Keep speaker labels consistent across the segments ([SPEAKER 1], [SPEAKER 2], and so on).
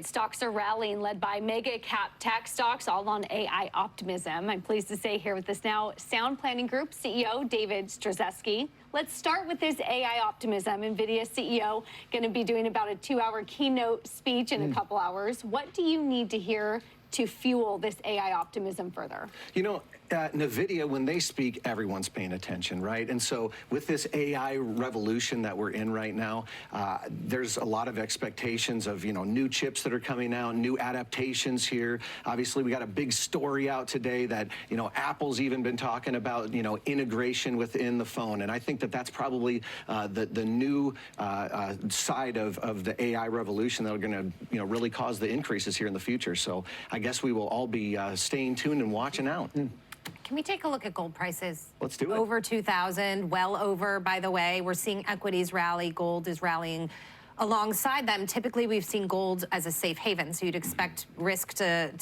[SPEAKER 1] Stocks are rallying, led by mega cap tech stocks, all on AI optimism. I'm pleased to say here with us now, Sound Planning Group CEO David Stryzewski. Let's start with this AI optimism. NVIDIA CEO going to be doing about a 2-hour keynote speech in a couple hours. What do you need to hear to fuel this AI optimism further?
[SPEAKER 2] You know, NVIDIA, when they speak, everyone's paying attention, right? And so with this AI revolution that we're in right now, there's a lot of expectations of, new chips that are coming out, new adaptations here. Obviously, we got a big story out today that, Apple's even been talking about, integration within the phone. And I think that that's probably the new side of the AI revolution that are going to, really cause the increases here in the future. So I guess we will all be staying tuned and watching out.
[SPEAKER 3] Can we take a look at gold prices?
[SPEAKER 2] Let's do it.
[SPEAKER 3] Over 2,000, well over, by the way. We're seeing equities rally. Gold is rallying alongside them. Typically, we've seen gold as a safe haven, so you'd expect risk to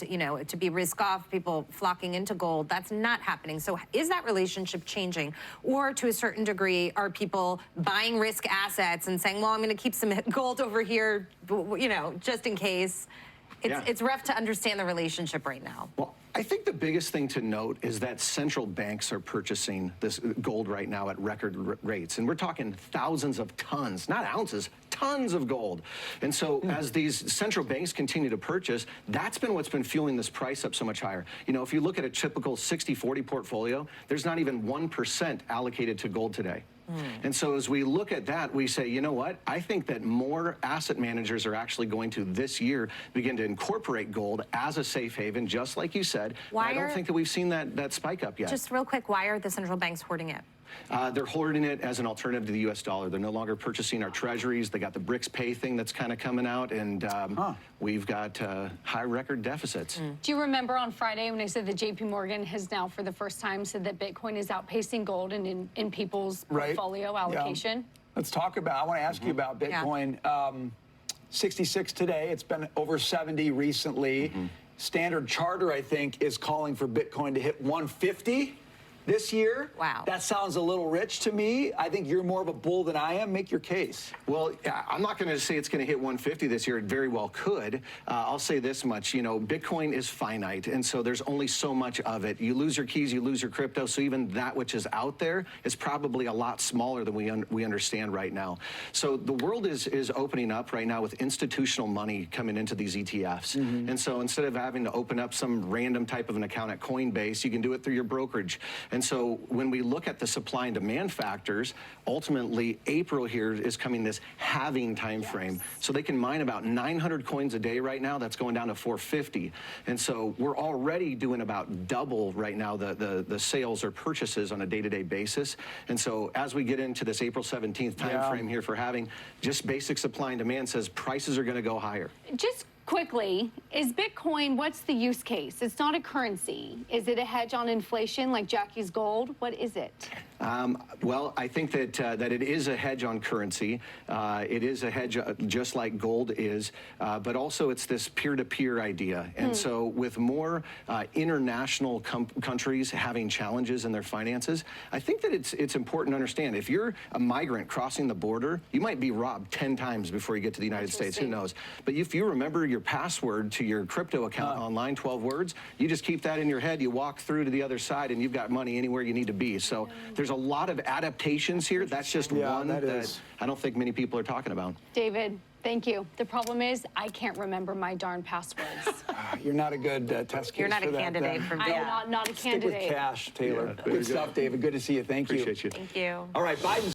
[SPEAKER 3] be risk off, people flocking into gold. That's not happening. So is that relationship changing? Or to a certain degree, are people buying risk assets and saying, well, I'm going to keep some gold over here, just in case? It's rough to understand the relationship right now.
[SPEAKER 2] Well, I think the biggest thing to note is that central banks are purchasing this gold right now at record rates. And we're talking thousands of tons, not ounces, tons of gold. And so as these central banks continue to purchase, that's been what's been fueling this price up so much higher. If you look at a typical 60-40 portfolio, there's not even 1% allocated to gold today. And so as we look at that, we say, you know what? I think that more asset managers are actually going to this year begin to incorporate gold as a safe haven, just like you said. I don't think that we've seen that spike up yet.
[SPEAKER 3] Just real quick, why are the central banks hoarding it?
[SPEAKER 2] They're hoarding it as an alternative to the U.S. dollar. They're no longer purchasing our treasuries. They got the BRICS pay thing that's kind of coming out, and we've got high record deficits.
[SPEAKER 1] Do you remember on Friday when I said that J.P. Morgan has now, for the first time, said that Bitcoin is outpacing gold in people's portfolio allocation?
[SPEAKER 4] Yeah. Let's talk about, I want to ask you about Bitcoin. 66 today. It's been over 70 recently. Standard Charter, I think, is calling for Bitcoin to hit 150. This year.
[SPEAKER 3] Wow.
[SPEAKER 4] That sounds a little rich to me. I think you're more of a bull than I am. Make your case.
[SPEAKER 2] Well, I'm not going to say it's going to hit 150 this year. It very well could. I'll say this much, Bitcoin is finite, and so there's only so much of it. You lose your keys, you lose your crypto, so even that which is out there is probably a lot smaller than we understand right now. So the world is opening up right now with institutional money coming into these ETFs. And so instead of having to open up some random type of an account at Coinbase, you can do it through your brokerage. And so when we look at the supply and demand factors, ultimately April here is coming this halving time frame. So they can mine about 900 coins a day right now. That's going down to 450. And so we're already doing about double right now the sales or purchases on a day-to-day basis. And so as we get into this April 17th time frame here for halving, just basic supply and demand says prices are going to go higher.
[SPEAKER 1] Just quickly, is Bitcoin, what's the use case? It's not a currency. Is it a hedge on inflation like Jackie's gold? What is it?
[SPEAKER 2] Well, I think that it is a hedge on currency. It is a hedge just like gold is, but also it's this peer-to-peer idea. And so with more international countries having challenges in their finances, I think that it's important to understand, if you're a migrant crossing the border, you might be robbed 10 times before you get to the United States. Who knows? But if you remember your password to your crypto account online, 12 words, you just keep that in your head, you walk through to the other side, and you've got money anywhere you need to be. So there's a lot of adaptations here. That's just one that I don't think many people are talking about.
[SPEAKER 1] David, thank you. The problem is I can't remember my darn passwords.
[SPEAKER 4] You're not a good test case.
[SPEAKER 3] You're not a candidate for that.
[SPEAKER 1] I'm not a candidate.
[SPEAKER 4] Stick with cash, Taylor.
[SPEAKER 2] Yeah,
[SPEAKER 4] good stuff, David. Good to see you. Thank you.
[SPEAKER 2] Appreciate you.
[SPEAKER 3] Thank you.
[SPEAKER 4] All right, Biden.